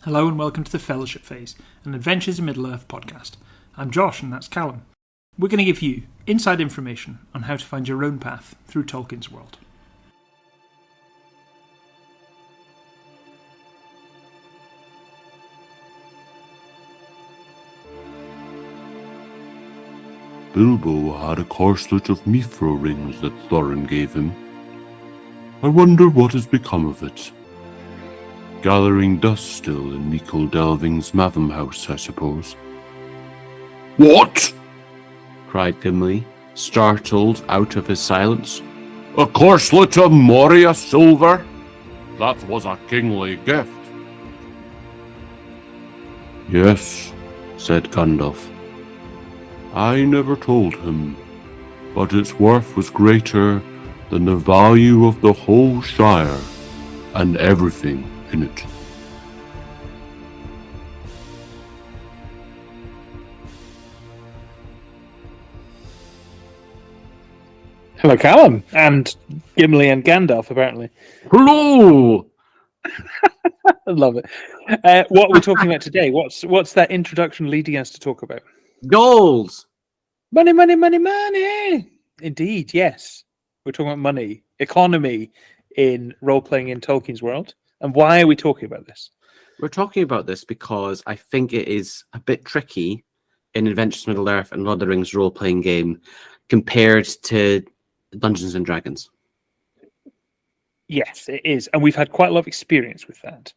Hello and welcome to the Fellowship Phase, an Adventures in Middle-earth podcast. I'm Josh and that's Callum. We're going to give you inside information on how to find your own path through Tolkien's world. Bilbo had a corselet of mithril rings that Thorin gave him. I wonder what has become of it. Gathering dust still in Nicol Delving's Matham house, I suppose. What? Cried Gimli, startled out of his silence. A corselet of Moria silver? That was a kingly gift. Yes, said Gandalf. I never told him, but its worth was greater than the value of the whole Shire and everything in it. Hello, Callum, and Gimli and Gandalf, apparently. Hello! I love it. What are we talking about today? What's that introduction leading us to talk about? Gold! Money, money, money, money! Indeed, yes. We're talking about money, economy in role-playing in Tolkien's world. And why are we talking about this? We're talking about this because I think it is a bit tricky in Adventures in Middle-earth and Lord of the Rings role-playing game compared to Dungeons and Dragons. Yes, it is. And we've had quite a lot of experience with that.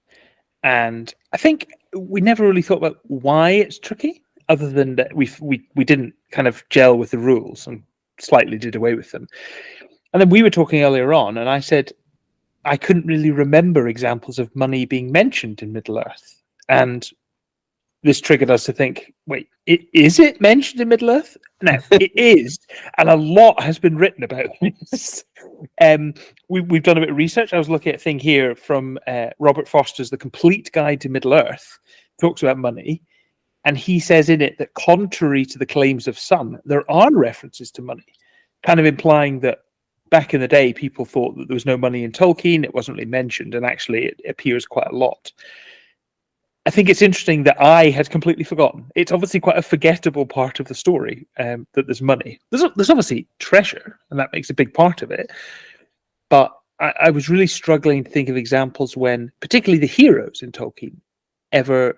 And I think we never really thought about why it's tricky, other than that we didn't kind of gel with the rules and slightly did away with them. And then we were talking earlier on, and I said I couldn't really remember examples of money being mentioned in Middle-earth. And this triggered us to think, wait, is it mentioned in Middle-earth? No, it is. And a lot has been written about this. We've done a bit of research. I was looking at a thing here from Robert Foster's The Complete Guide to Middle-earth. Talks about money. And he says in it that contrary to the claims of some, there are references to money, kind of implying that back in the day, people thought that there was no money in Tolkien. It wasn't really mentioned, and actually it appears quite a lot. I think it's interesting that I had completely forgotten. It's obviously quite a forgettable part of the story, that there's money. There's obviously treasure, and that makes a big part of it. But I was really struggling to think of examples when, particularly the heroes in Tolkien, ever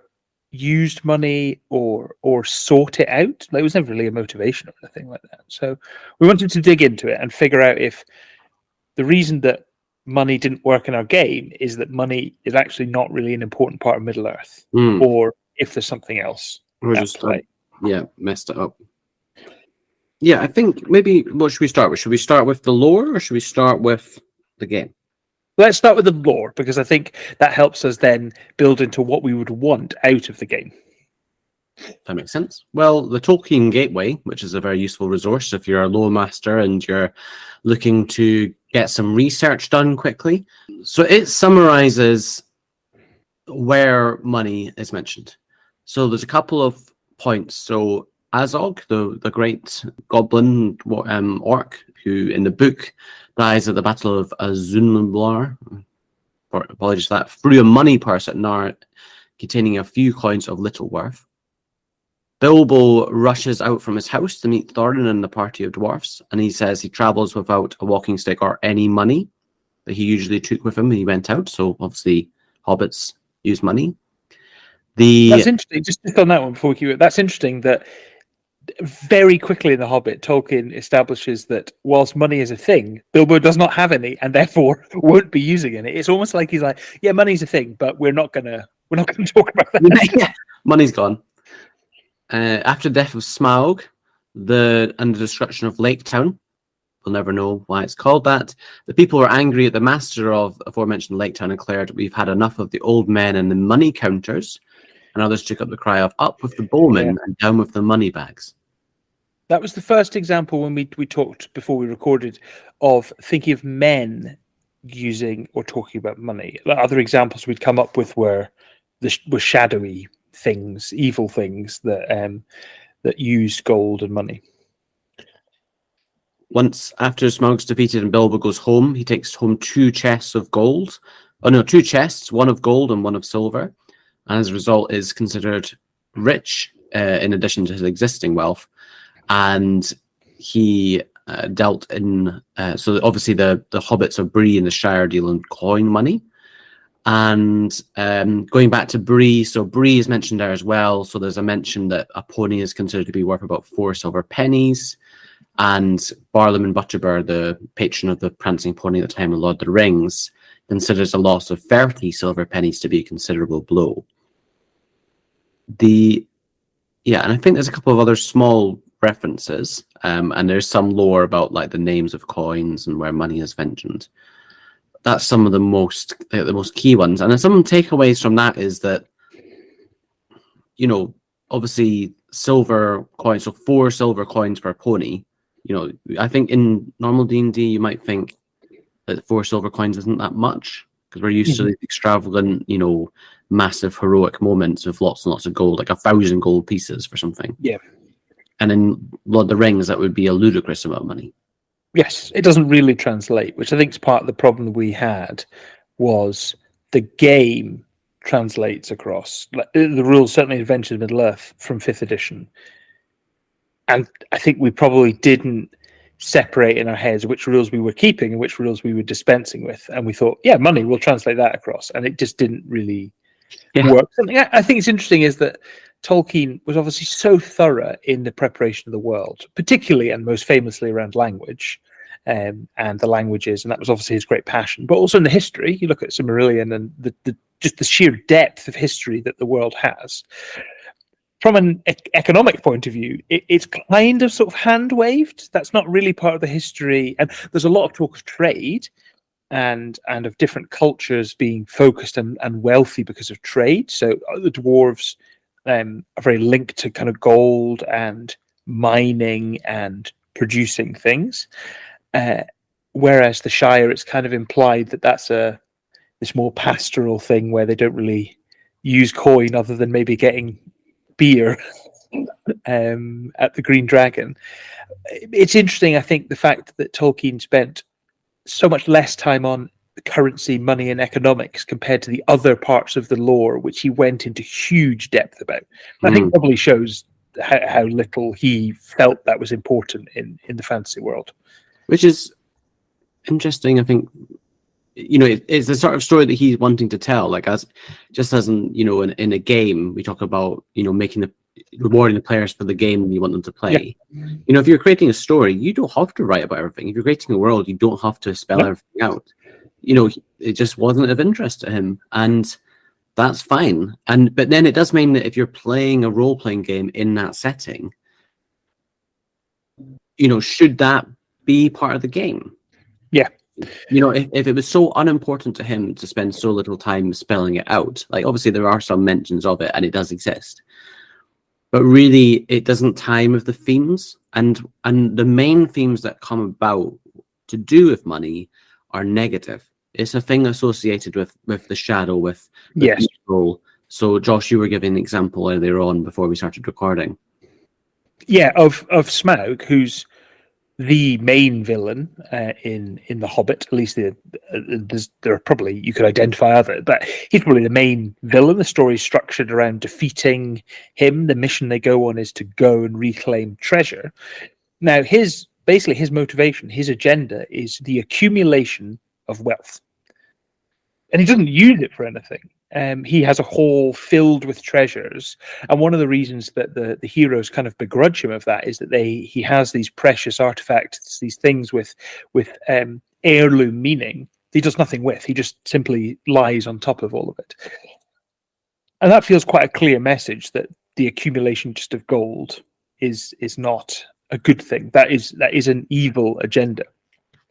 used money or sought it out. Like, it was never really a motivation or anything like that. So we wanted to dig into it and figure out if the reason that money didn't work in our game is that money is actually not really an important part of Middle-earth, or if there's something else. We're just messed it up. Yeah, I think maybe what should we start with? Should we start with the lore or should we start with the game? Let's start with the lore, because I think that helps us then build into what we would want out of the game. That makes sense. Well, the Tolkien Gateway, which is a very useful resource if you're a lore master and you're looking to get some research done quickly. So it summarizes where money is mentioned. So there's a couple of points. So Azog, the great goblin orc, who in the book dies at the Battle of Azunblar, apologies for that, threw a money purse at Nar containing a few coins of little worth. Bilbo rushes out from his house to meet Thorin and the party of dwarfs, and he says he travels without a walking stick or any money that he usually took with him when he went out. So obviously hobbits use money. That's interesting. Just on that one before we keep it, that's interesting that very quickly in The Hobbit, Tolkien establishes that whilst money is a thing, Bilbo does not have any and therefore won't be using it. It's almost like he's like, yeah, money's a thing, but we're not gonna talk about that. Yeah, money's gone. After the death of Smaug and the destruction of Lake Town, we'll never know why it's called that, the people were angry at the master of aforementioned Lake Town and declared, we've had enough of the old men and the money counters. And others took up the cry of up with the bowmen and down with the money bags. That was the first example when we talked before we recorded of thinking of men using or talking about money. Other examples we'd come up with were shadowy things, evil things that used gold and money. Once after Smaug's defeated and Bilbo goes home, he takes home two chests of gold. Oh no, two chests, one of gold and one of silver. and as a result is considered rich in addition to his existing wealth. And he dealt in so obviously the hobbits of Bree and the Shire deal in coin money. And going back to Bree, so Bree is mentioned there as well. So there's a mention that a pony is considered to be worth about 4 silver pennies. And Barlam and Butcherbur, the patron of the prancing pony at the time of Lord of the Rings, considers a loss of 30 silver pennies to be a considerable blow. And I think there's a couple of other small references, and there's some lore about like the names of coins and where money is mentioned. That's some of the most key ones. And then some takeaways from that is that, obviously silver coins, so 4 silver coins per pony. I think in normal D&D you might think that 4 silver coins isn't that much because we're used to these extravagant, massive heroic moments with lots and lots of gold, like 1,000 gold pieces for something. Yeah. And in Lord of the Rings, that would be a ludicrous amount of money. Yes, it doesn't really translate, which I think is part of the problem we had, was the game translates across. Like, the rules, certainly Adventures of Middle-earth from 5th edition. And I think we probably didn't separate in our heads which rules we were keeping and which rules we were dispensing with. And we thought, money, we'll translate that across. And it just didn't really work. Something I think is interesting is that Tolkien was obviously so thorough in the preparation of the world, particularly and most famously around language and the languages, and that was obviously his great passion. But also in the history, you look at Silmarillion and just the sheer depth of history that the world has. From an economic point of view, it's kind of sort of hand-waved. That's not really part of the history, and there's a lot of talk of trade and of different cultures being focused and wealthy because of trade. So the dwarves are very linked to kind of gold and mining and producing things, whereas the Shire, it's kind of implied that that's this more pastoral thing where they don't really use coin other than maybe getting beer at the Green Dragon. It's interesting, I think, the fact that Tolkien spent so much less time on currency, money, and economics compared to the other parts of the lore, which he went into huge depth about. I think probably shows how little he felt that was important in the fantasy world. Which is interesting, I think. It's the sort of story that he's wanting to tell. Like, in a game, we talk about, rewarding the players for the game you want them to play. Yeah. If you're creating a story, you don't have to write about everything. If you're creating a world, you don't have to spell everything out. It just wasn't of interest to him, and that's fine. But then it does mean that if you're playing a role-playing game in that setting, should that be part of the game? Yeah. If it was so unimportant to him to spend so little time spelling it out, like obviously there are some mentions of it and it does exist, but really it doesn't time with the themes, and the main themes that come about to do with money are negative. It's a thing associated with the shadow, with evil. So Josh, you were giving an example earlier on before we started recording. Yeah, of Smaug, who's the main villain in The Hobbit. At least there are probably, you could identify other, but he's probably the main villain. The story is structured around defeating him. The mission they go on is to go and reclaim treasure. Now, his motivation, his agenda is the accumulation of wealth, and he doesn't use it for anything. He has a hall filled with treasures, and one of the reasons that the heroes kind of begrudge him of that is that he has these precious artifacts, these things with heirloom meaning. He does nothing with. He just simply lies on top of all of it, and that feels quite a clear message that the accumulation just of gold is not a good thing. That is an evil agenda.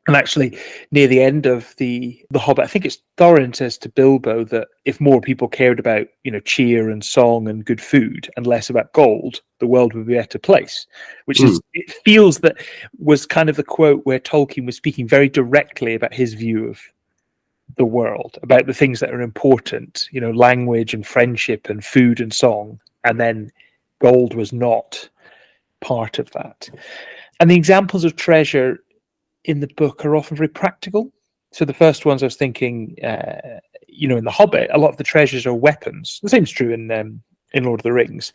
And actually, near the end of the Hobbit, I think it's Thorin says to Bilbo that if more people cared about, cheer and song and good food and less about gold, the world would be a better place. Which is, it feels that was kind of the quote where Tolkien was speaking very directly about his view of the world, about the things that are important, language and friendship and food and song, and then gold was not part of that. And the examples of treasure in the book are often very practical. So the first ones I was thinking, in The Hobbit, a lot of the treasures are weapons. The same is true in Lord of the Rings,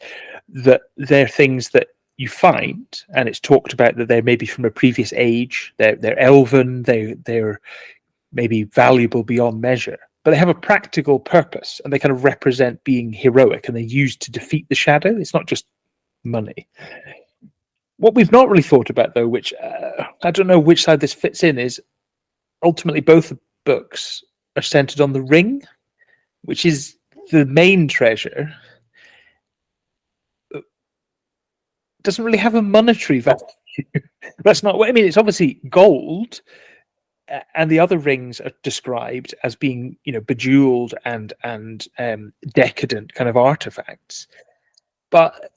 that they're things that you find, and it's talked about that they're maybe from a previous age. They're elven. They're maybe valuable beyond measure, but they have a practical purpose, and they kind of represent being heroic, and they're used to defeat the shadow. It's not just money. What we've not really thought about, though, which I don't know which side this fits in, is ultimately both the books are centered on the ring, which is the main treasure. It doesn't really have a monetary value. That's not what I mean. It's obviously gold, and the other rings are described as being, bejeweled and decadent kind of artifacts. But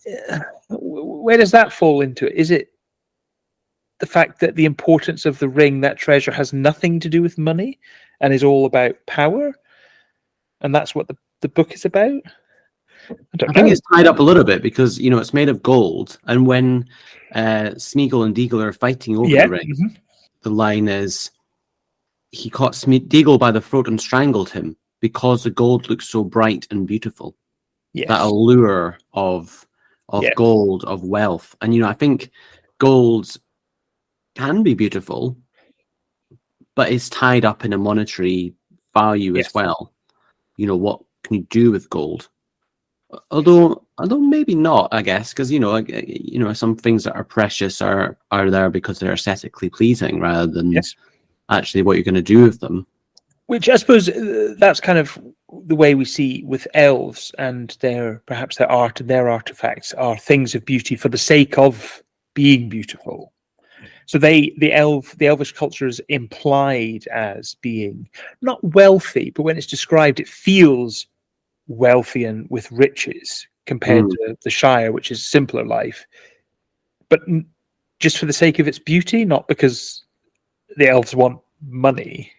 where does that fall into it? Is it the fact that the importance of the ring, that treasure, has nothing to do with money and is all about power? And that's what the book is about? I think it's tied up a little bit because, it's made of gold. And when Smeagol and Deagle are fighting over the ring, the line is, he caught Deagle by the throat and strangled him because the gold looks so bright and beautiful. Yes. That allure of gold, of wealth. And, I think gold can be beautiful, but it's tied up in a monetary value as well. What can you do with gold? Although maybe not, I guess, because, some things that are precious are there because they're aesthetically pleasing rather than actually what you're going to do with them. Which I suppose that's kind of the way we see with elves, and perhaps their art and their artifacts are things of beauty for the sake of being beautiful. So the elvish culture is implied as being not wealthy, but when it's described, it feels wealthy and with riches compared to the Shire, which is simpler life, but just for the sake of its beauty, not because the elves want money.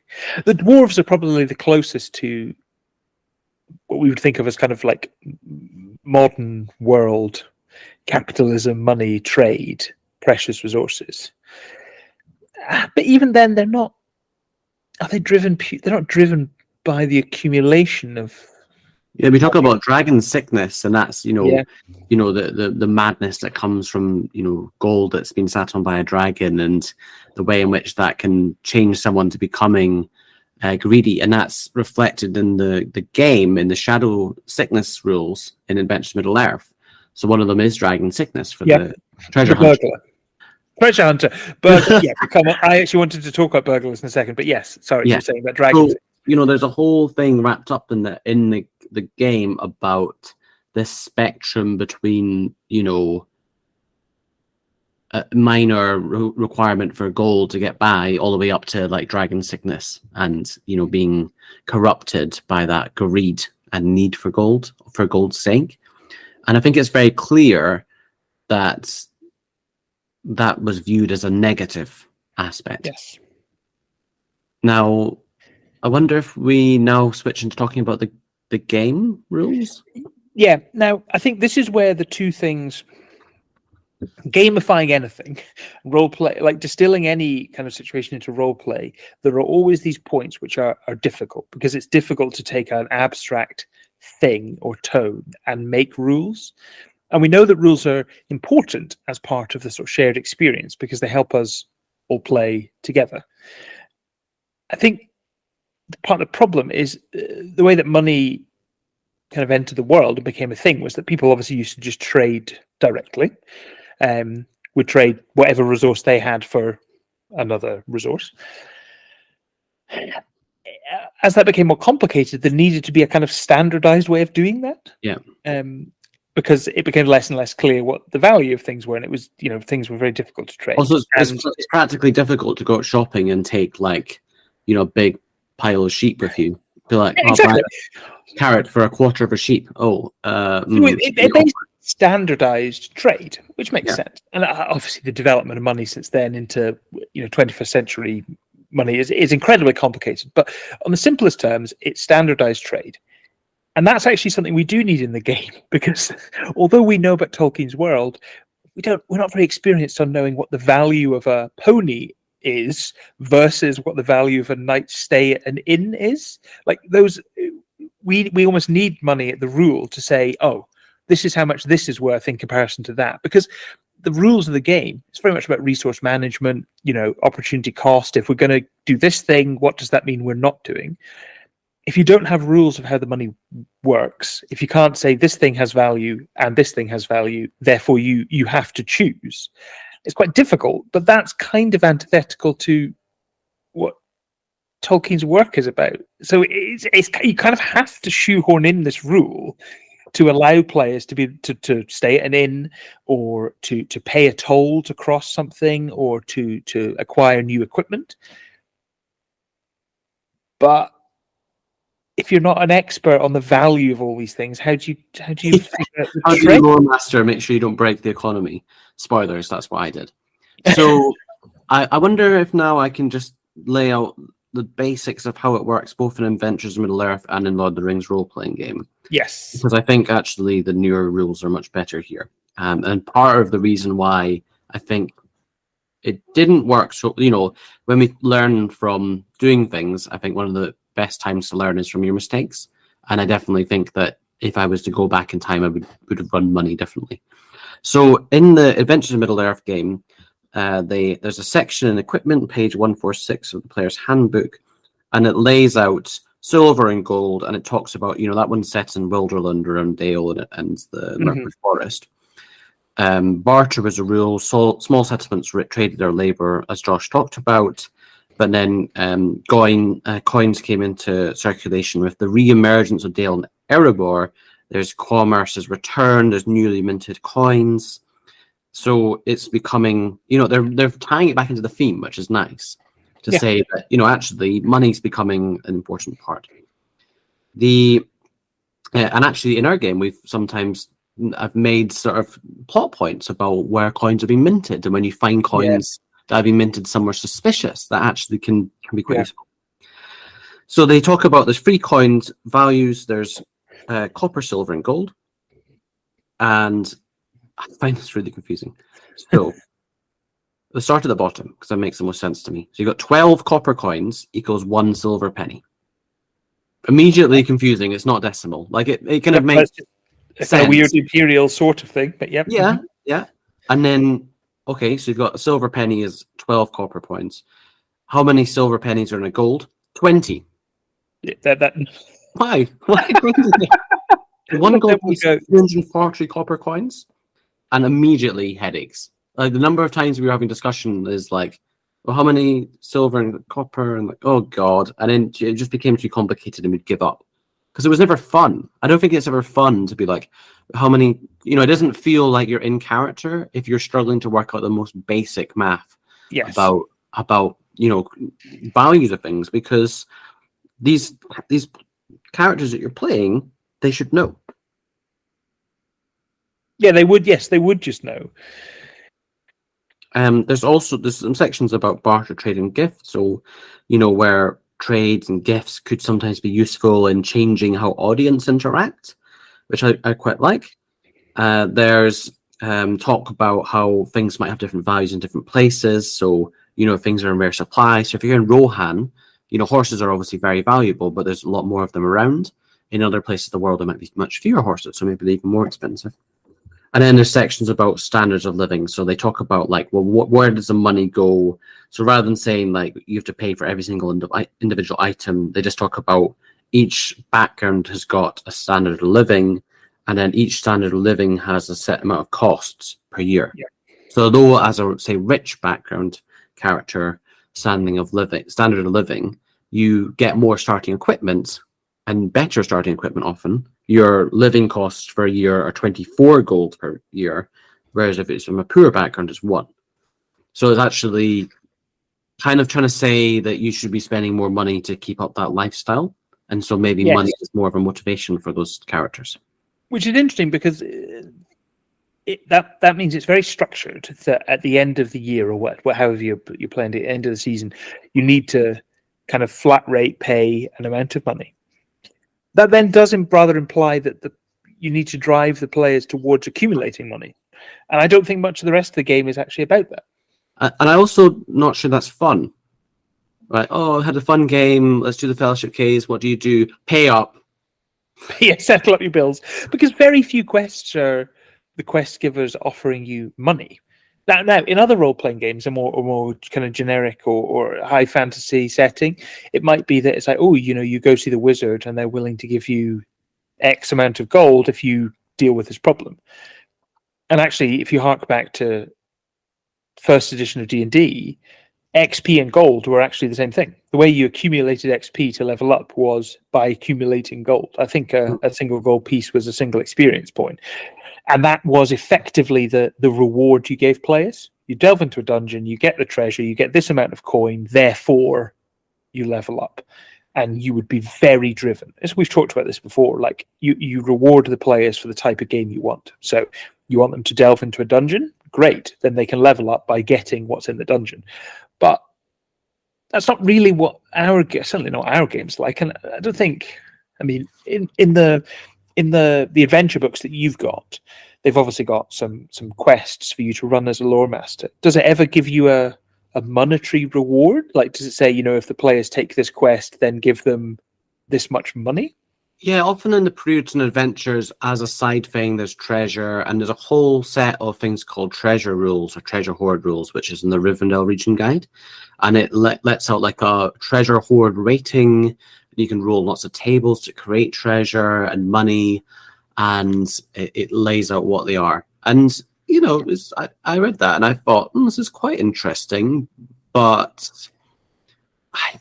The dwarves are probably the closest to what we would think of as kind of like modern world capitalism, money, trade, precious resources. But even then, they're not. Are they driven? They're not driven by the accumulation of. Yeah, we talk about dragon sickness, and that's the madness that comes from gold that's been sat on by a dragon, and the way in which that can change someone to becoming greedy, and that's reflected in the game, in the shadow sickness rules in Adventures Middle Earth. So one of them is dragon sickness for the treasure hunter. Treasure hunter. Burglar. I actually wanted to talk about burglars in a second, but yes, sorry, you were saying about dragons. So, there's a whole thing wrapped up in the game about this spectrum between, a minor requirement for gold to get by, all the way up to like dragon sickness and, being corrupted by that greed and need for gold's sake. And I think it's very clear that was viewed as a negative aspect. Yes. Now, I wonder if we now switch into talking about the game rules. Yeah. Now, I think this is where the two things, gamifying anything, role play, like distilling any kind of situation into role play, there are always these points which are difficult, because it's difficult to take an abstract thing or tone and make rules. And we know that rules are important as part of the sort of shared experience because they help us all play together. I think part of the problem is the way that money kind of entered the world and became a thing was that people obviously used to just trade directly. Would trade whatever resource they had for another resource. As that became more complicated, there needed to be a kind of standardized way of doing that. Yeah. Because it became less and less clear what the value of things were, and it was, things were very difficult to trade. Also, it's practically difficult to go out shopping and take a big pile of sheep with you. Be like, exactly. Buy a carrot for a quarter of a sheep. It basically standardized trade, which makes sense. And obviously, the development of money since then into 21st century money is incredibly complicated. But on the simplest terms, it's standardized trade. And that's actually something we do need in the game, because although we know about Tolkien's world, we're not very experienced on knowing what the value of a pony is versus what the value of a night's stay at an inn is. Like those, we almost need money at the rule to say, oh, this is how much this is worth in comparison to that, because the rules of the game, it's very much about resource management, opportunity cost. If we're going to do this thing, what does that mean we're not doing? If you don't have rules of how the money works, if you can't say this thing has value and this thing has value, therefore you have to choose, it's quite difficult. But that's kind of antithetical to what Tolkien's work is about. So it's you kind of have to shoehorn in this rule to allow players to stay at an inn, or to pay a toll to cross something, or to acquire new equipment. But if you're not an expert on the value of all these things, how do you figure out the How do you, lore master, make sure you don't break the economy? Spoilers, that's what I did. So I wonder if now I can just lay out the basics of how it works, both in Adventures in Middle-earth and in Lord of the Rings role-playing game. Yes. Because I think actually the newer rules are much better here. And part of the reason why I think it didn't work, so, when we learn from doing things, I think one of the best times to learn is from your mistakes. And I definitely think that if I was to go back in time, I would have run money differently. So in the Adventures in Middle-earth game, there's a section in equipment, page 146 of the player's handbook, and it lays out silver and gold, and it talks about, that one's set in Wilderland around Dale and the Mirkwood Forest. Barter was a rule. Small settlements traded their labor, as Josh talked about, but then coins came into circulation with the re-emergence of Dale and Erebor. There's commerce is returned, there's newly minted coins. So it's becoming, they're tying it back into the theme, which is nice to say that, actually money's becoming an important part. And actually in our game, I've made sort of plot points about where coins are being minted. And when you find coins that have been minted somewhere suspicious, that actually can be quite useful. So they talk about there's 3 coins values. There's copper, silver, and gold. And I find this really confusing. So let's start at the bottom because that makes the most sense to me. So you've got 12 copper coins equals 1 silver penny. Immediately confusing. It's not decimal. Like it kind of makes it's sense. a weird imperial sort of thing, but yeah. Yeah. And then, okay, so you've got a silver penny is 12 copper coins. How many silver pennies are in a gold? 20. Why? Why 20? One gold piece is 240 copper coins, and immediately headaches. Like the number of times we were having discussion is like, well, how many silver and copper, and like, oh god, and then it just became too complicated, and we'd give up because it was never fun. I don't think it's ever fun to be like, how many? It doesn't feel like you're in character if you're struggling to work out the most basic math about values of things, because these characters that you're playing, they should know. Yeah, they would. Yes, they would just know. There's some sections about barter, trade, and gifts. So, where trades and gifts could sometimes be useful in changing how audience interact, which I quite like. There's talk about how things might have different values in different places. So, things are in rare supply. So if you're in Rohan, horses are obviously very valuable, but there's a lot more of them around. In other places of the world, there might be much fewer horses, so maybe they're even more expensive. And then there's sections about standards of living. So they talk about where does the money go? So rather than saying you have to pay for every single individual item, they just talk about each background has got a standard of living, and then each standard of living has a set amount of costs per year. Yeah. So though as a rich background character standard of living, you get more starting equipment and better starting equipment often. Your living costs for a year are 24 gold per year, whereas if it's from a poor background, it's 1. So it's actually kind of trying to say that you should be spending more money to keep up that lifestyle. And so maybe money is more of a motivation for those characters. Which is interesting because that means it's very structured that at the end of the year or however you're playing at the end of the season, you need to kind of flat rate pay an amount of money. That then does rather imply that you need to drive the players towards accumulating money. And I don't think much of the rest of the game is actually about that. And I also not sure that's fun. Right? Oh, I had a fun game. Let's do the fellowship case. What do you do? Pay up. Yeah, settle up your bills. Because very few quests are the quest givers offering you money. Now, in other role-playing games, a more kind of generic or high fantasy setting, it might be that it's like, oh, you go see the wizard and they're willing to give you X amount of gold if you deal with this problem. And actually, if you hark back to first edition of D&D, XP and gold were actually the same thing. The way you accumulated XP to level up was by accumulating gold. I think a single gold piece was a single experience point. And that was effectively the reward you gave players. You delve into a dungeon, you get the treasure, you get this amount of coin, therefore you level up. And you would be very driven. As we've talked about this before, like you reward the players for the type of game you want. So you want them to delve into a dungeon? Great. Then they can level up by getting what's in the dungeon. But that's not really what certainly not our game's like. And I don't think, I mean, in the adventure books that you've got, they've obviously got some quests for you to run as a lore master. Does it ever give you a monetary reward? Like, does it say, if the players take this quest, then give them this much money? Yeah, often in the periods and adventures, as a side thing, there's treasure, and there's a whole set of things called treasure rules or treasure hoard rules, which is in the Rivendell region guide, and it lets out like a treasure hoard rating. You can roll lots of tables to create treasure and money, and it lays out what they are. And I read that and I thought, this is quite interesting, but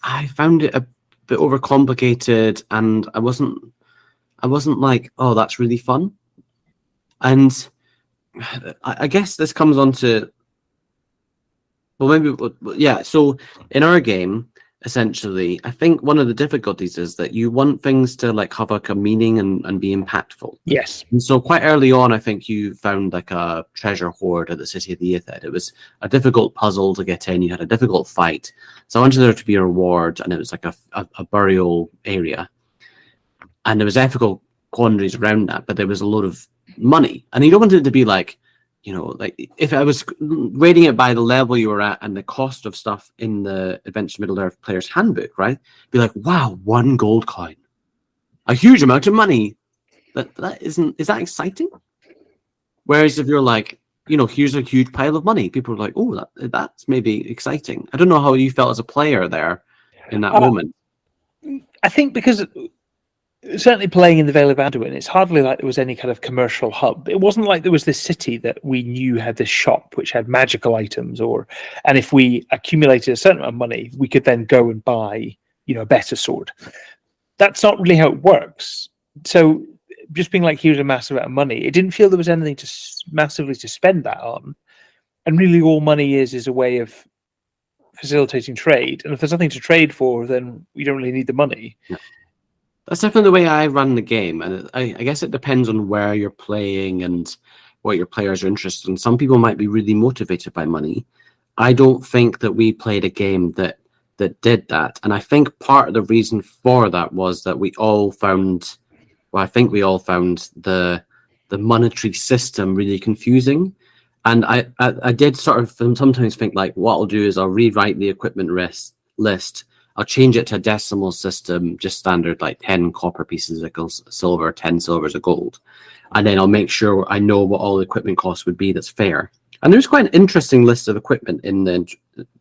I found it a bit overcomplicated, and I wasn't like, oh, that's really fun. And I guess this comes on to, so in our game, essentially, I think one of the difficulties is that you want things to like have like a meaning and be impactful. Yes. And so quite early on, I think you found like a treasure hoard at the City of the Aethed. It was a difficult puzzle to get in. You had a difficult fight. So I wanted there to be a reward, and it was like a burial area. And there was ethical quandaries around that, but there was a lot of money. And you don't want it to be like, like if I was rating it by the level you were at and the cost of stuff in the Adventure Middle-earth Player's Handbook, right? Be like, wow, 1 gold coin. A huge amount of money. But is that exciting? Whereas if you're like, here's a huge pile of money, people are like, oh, that's maybe exciting. I don't know how you felt as a player there in that moment. I think because certainly playing in the Vale of Anduin, it's hardly like there was any kind of commercial hub. It wasn't like there was this city that we knew had this shop which had magical items, and if we accumulated a certain amount of money, we could then go and buy, a better sword. That's not really how it works. So just being like, here's a massive amount of money, it didn't feel there was anything massively to spend that on. And really all money is a way of facilitating trade. And if there's nothing to trade for, then we don't really need the money. Yeah. That's definitely the way I run the game, and I guess it depends on where you're playing and what your players are interested in. Some people might be really motivated by money. I don't think that we played a game that did that, and I think part of the reason for that was that we all found, I think we all found the monetary system really confusing. And I did sort of sometimes think like, what I'll do is I'll rewrite the equipment list. I'll change it to a decimal system, just standard, like 10 copper pieces of silver, 10 silvers of gold. And then I'll make sure I know what all the equipment costs would be that's fair. And there's quite an interesting list of equipment in the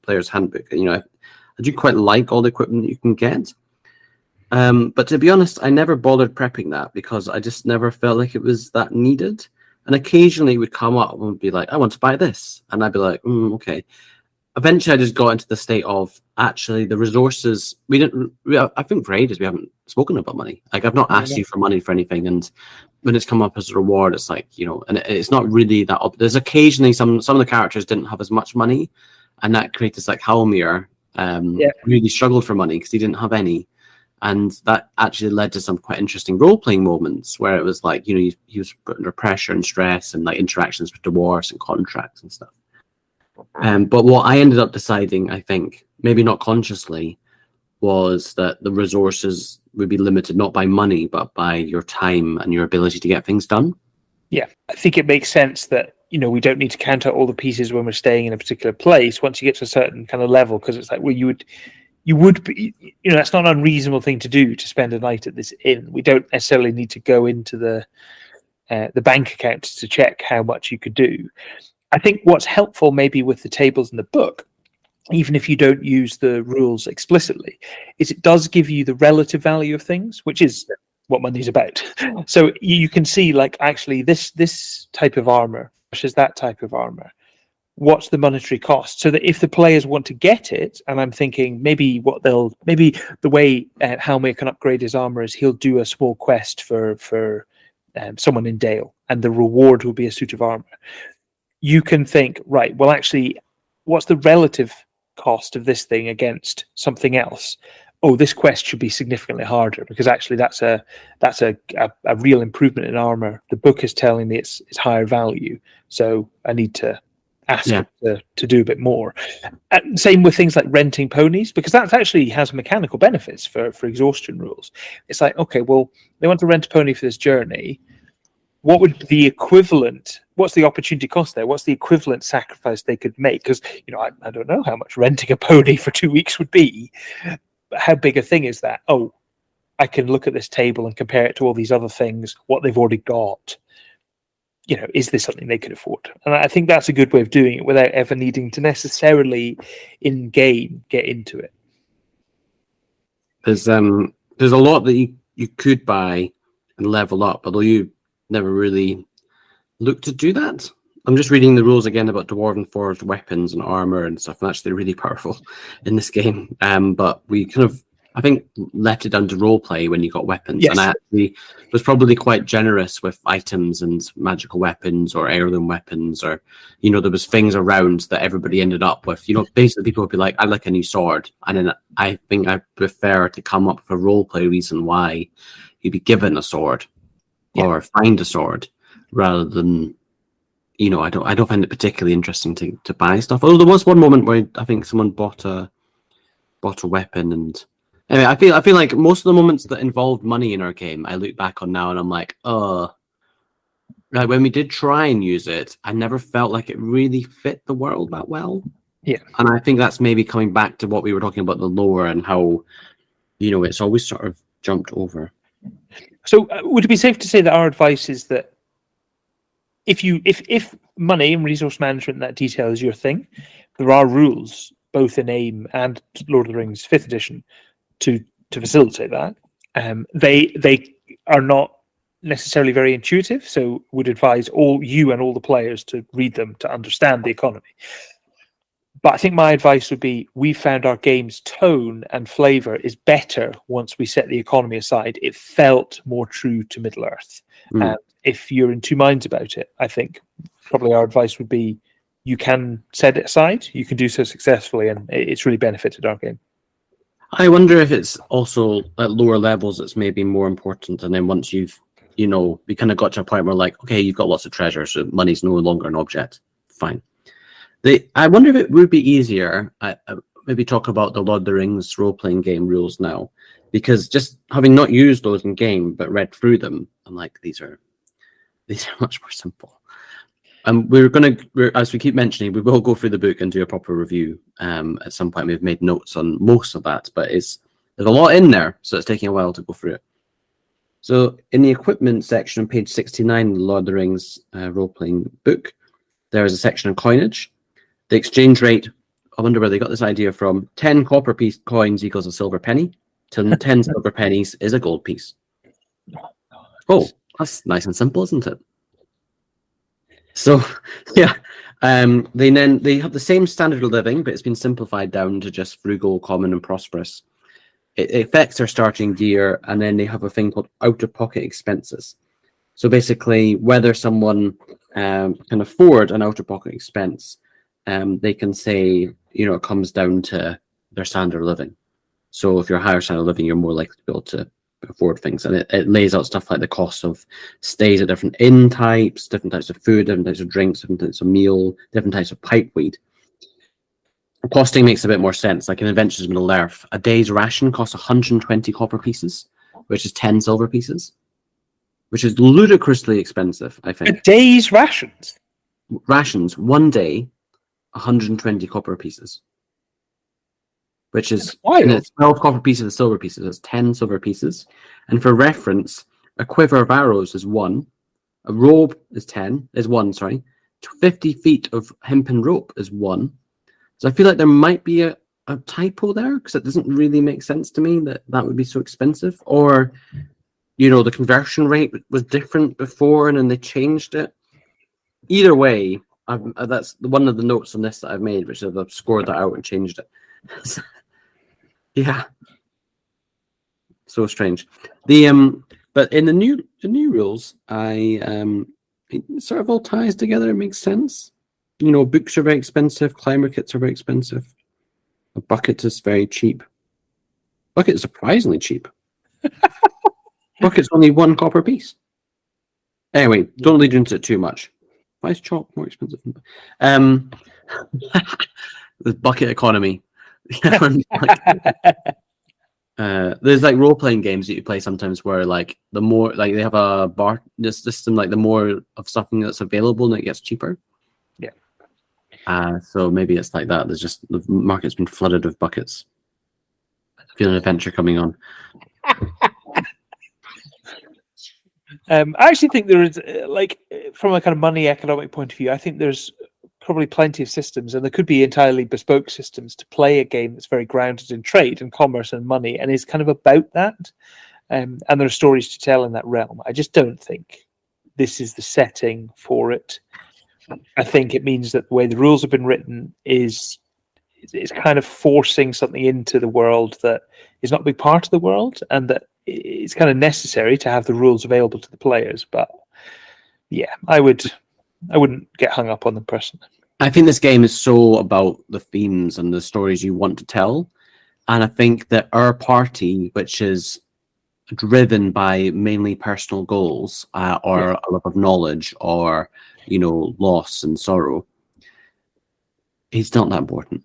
player's handbook. I do quite like all the equipment that you can get. But to be honest, I never bothered prepping that because I just never felt like it was that needed. And occasionally it would come up and be like, I want to buy this. And I'd be like, okay. Eventually, I just got into the state of actually the resources. I think for ages we haven't spoken about money. Like I've not asked you for money for anything, and when it's come up as a reward, it's like and it's not really that. There's occasionally some of the characters didn't have as much money, and that created like Halmir really struggled for money because he didn't have any, and that actually led to some quite interesting role playing moments where it was like he was put under pressure and stress and like interactions with dwarves and contracts and stuff. But what I ended up deciding, I think, maybe not consciously, was that the resources would be limited not by money, but by your time and your ability to get things done. Yeah, I think it makes sense that we don't need to count out all the pieces when we're staying in a particular place once you get to a certain kind of level, because it's like, well, you would be, that's not an unreasonable thing to do, to spend a night at this inn. We don't necessarily need to go into the bank account to check how much you could do. I think what's helpful maybe with the tables in the book, even if you don't use the rules explicitly, is it does give you the relative value of things, which is what money's about. So you can see, like, actually this type of armor versus that type of armor, what's the monetary cost, so that if the players want to get it, and I'm thinking maybe the way Helmir can upgrade his armor is he'll do a small quest for someone in Dale, and the reward will be a suit of armor. You can think, right, well, actually, what's the relative cost of this thing against something else? Oh, this quest should be significantly harder, because actually that's a real improvement in armor. The book is telling me it's higher value, so I need to ask to do a bit more. Same with things like renting ponies, because that actually has mechanical benefits for exhaustion rules. It's like, okay, well, they want to rent a pony for this journey. What would the equivalent? What's the opportunity cost there? What's the equivalent sacrifice they could make? Because I don't know how much renting a pony for 2 weeks would be. How big a thing is that? Oh, I can look at this table and compare it to all these other things, what they've already got. Is this something they could afford? And I think that's a good way of doing it without ever needing to necessarily in game get into it. There's a lot that you could buy and level up, although you never really look to do that. I'm just reading the rules again about Dwarven forged weapons and armor and stuff, and actually they're really powerful in this game. But we kind of, I think, left it down to roleplay when you got weapons. Yes. And I actually was probably quite generous with items and magical weapons or heirloom weapons, or, there was things around that everybody ended up with. Basically people would be like, I'd like a new sword. And then I think I prefer to come up with a roleplay reason why you'd be given a sword or find a sword, rather than, I don't find it particularly interesting to buy stuff. Although there was one moment where I think someone bought a weapon, and anyway, I feel like most of the moments that involved money in our game, I look back on now and I'm like, like when we did try and use it, I never felt like it really fit the world that well. Yeah. And I think that's maybe coming back to what we were talking about, the lore, and how, it's always sort of jumped over. So would it be safe to say that our advice is that if money and resource management and that detail is your thing, there are rules both in AiME and Lord of the Rings 5th edition to facilitate that. They are not necessarily very intuitive, so would advise all the players to read them to understand the economy. But I think my advice would be, we found our game's tone and flavor is better once we set the economy aside. It felt more true to Middle-earth. And if you're in two minds about it, I think probably our advice would be, you can set it aside, you can do so successfully, and it's really benefited our game. I wonder if it's also at lower levels it's maybe more important, and then once you've, we kind of got to a point where, like, okay, you've got lots of treasure, so money's no longer an object. Fine. I wonder if it would be easier, maybe talk about the Lord of the Rings role-playing game rules now, because just having not used those in game but read through them, I'm like, these are much more simple. And we're as we keep mentioning, we will go through the book and do a proper review at some point. We've made notes on most of that, but there's a lot in there, so it's taking a while to go through it. So in the equipment section on page 69 of the Lord of the Rings role-playing book, there is a section on coinage. The exchange rate, I wonder where they got this idea from. 10 copper piece coins equals a silver penny. 10 silver pennies is a gold piece. Oh, that's nice and simple, isn't it? So, yeah. They have the same standard of living, but it's been simplified down to just frugal, common, and prosperous. It affects their starting gear, and then they have a thing called out-of-pocket expenses. So basically, whether someone can afford an out-of-pocket expense, they can say, it comes down to their standard of living. So if you're a higher standard of living, you're more likely to be able to afford things. And it lays out stuff like the cost of stays at different inn types, different types of food, different types of drinks, different types of meal, different types of pipeweed. Costing makes a bit more sense. Like in Adventures in Middle-earth, a day's ration costs 120 copper pieces, which is 10 silver pieces, which is ludicrously expensive, I think. A day's rations? rations one day, 120 copper pieces, which is and it's 12 copper pieces of silver pieces. It's 10 silver pieces. And for reference, a quiver of arrows is 1. A robe is 1. Sorry, 50 feet of hempen rope is 1. So I feel like there might be a typo there, because it doesn't really make sense to me that would be so expensive. Or, the conversion rate was different before and then they changed it. Either way, that's one of the notes on this that I've made, which is I've scored that out and changed it. Yeah, so strange. But in the new rules, it sort of all ties together. It makes sense. Books are very expensive. Climber kits are very expensive. A bucket is very cheap. Bucket is surprisingly cheap. Bucket's only 1 copper piece. Anyway, don't lead into it too much. Why is chalk more expensive? The bucket economy. There's like role-playing games that you play sometimes where like the more like they have a bar this system, like the more of something that's available and it gets cheaper. Yeah. So maybe it's like that. There's just the market's been flooded with buckets. I feel an adventure coming on. I actually think there is, from a kind of money economic point of view, I think there's probably plenty of systems, and there could be entirely bespoke systems to play a game that's very grounded in trade and commerce and money and is kind of about that. And there are stories to tell in that realm. I just don't think this is the setting for it. I think it means that the way the rules have been written is kind of forcing something into the world that is not a big part of the world, and that it's kind of necessary to have the rules available to the players. But yeah, I wouldn't get hung up on them personally. I think this game is so about the themes and the stories you want to tell. And I think that our party, which is driven by mainly personal goals or a lot of knowledge or, loss and sorrow, is not that important.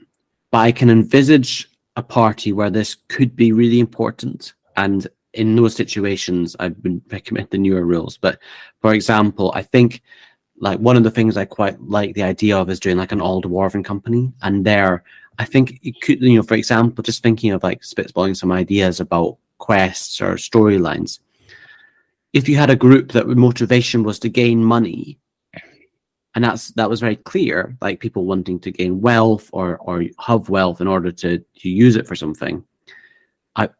But I can envisage a party where this could be really important. And in those situations, I would recommend the newer rules. But for example, I think like one of the things I quite like the idea of is doing like an all dwarven company. And there, I think it could, for example, just thinking of like spitballing some ideas about quests or storylines. If you had a group that motivation was to gain money, and that was very clear, like people wanting to gain wealth or have wealth in order to use it for something,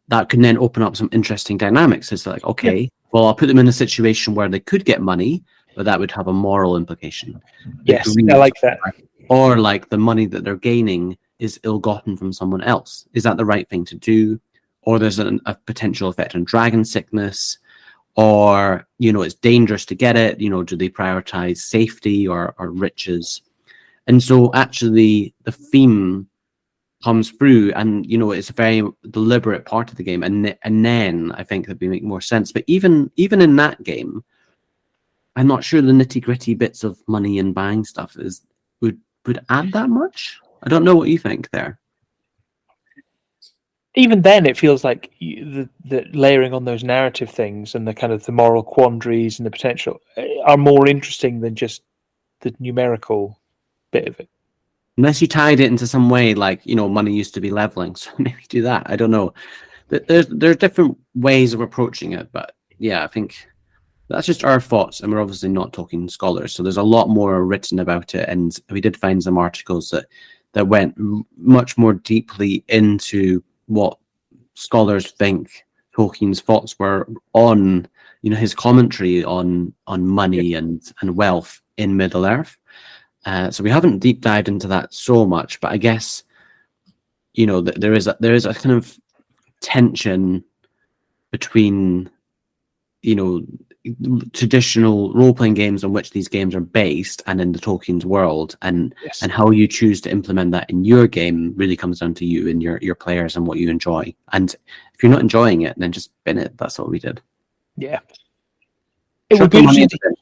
that can then open up some interesting dynamics. It's like, okay, well, I'll put them in a situation where they could get money, but that would have a moral implication. Yes, I like that. Or like the money that they're gaining is ill-gotten from someone else. Is that the right thing to do? Or there's a potential effect on dragon sickness, or, it's dangerous to get it. Do they prioritize safety or riches? And so actually the theme comes through, and it's a very deliberate part of the game, and then I think that would make more sense. But even in that game, I'm not sure the nitty-gritty bits of money and buying stuff would add that much. I don't know what you think there. Even then, it feels like the layering on those narrative things and the kind of the moral quandaries and the potential are more interesting than just the numerical bit of it. Unless you tied it into some way, like, money used to be leveling, so maybe do that. I don't know. There's different ways of approaching it, but yeah, I think that's just our thoughts, and we're obviously not talking scholars, so there's a lot more written about it, and we did find some articles that went much more deeply into what scholars think Tolkien's thoughts were on, his commentary on money and wealth in Middle-earth. So we haven't deep dived into that so much, but I guess, there is a kind of tension between, traditional role-playing games on which these games are based and in the Tolkien's world, and how you choose to implement that in your game really comes down to you and your players and what you enjoy. And if you're not enjoying it, then just bin it. That's what we did. Yeah. It would be interesting to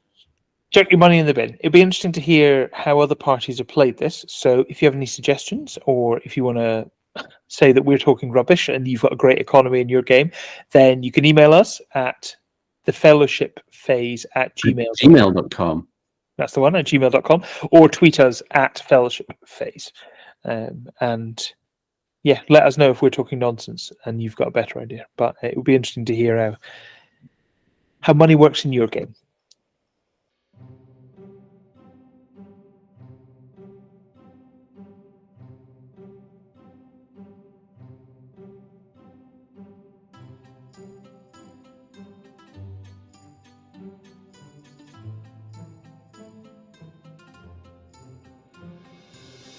chuck your money in the bin. It'd be interesting to hear how other parties have played this. So if you have any suggestions, or if you want to say that we're talking rubbish and you've got a great economy in your game, then you can email us at thefellowshipphase@gmail.com. Gmail.com. that's the one, at gmail.com, or tweet us at Fellowship Phase. And yeah, let us know if we're talking nonsense and you've got a better idea. But it would be interesting to hear how money works in your game.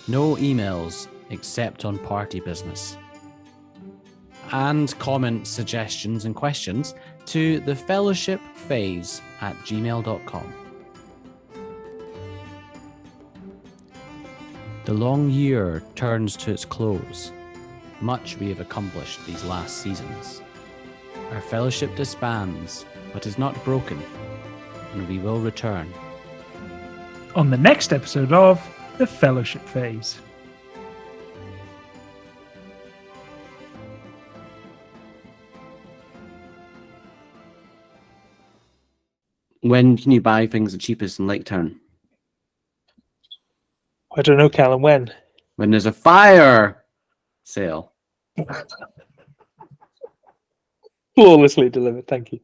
No emails except on party business. And comment suggestions and questions to thefellowshipphase@gmail.com. The long year turns to its close. Much we have accomplished these last seasons. Our fellowship disbands, but is not broken, and we will return. On the next episode of The Fellowship Phase. When can you buy things the cheapest in Lake Town? I don't know, Callum, when? When there's a fire sale. Flawlessly delivered, thank you.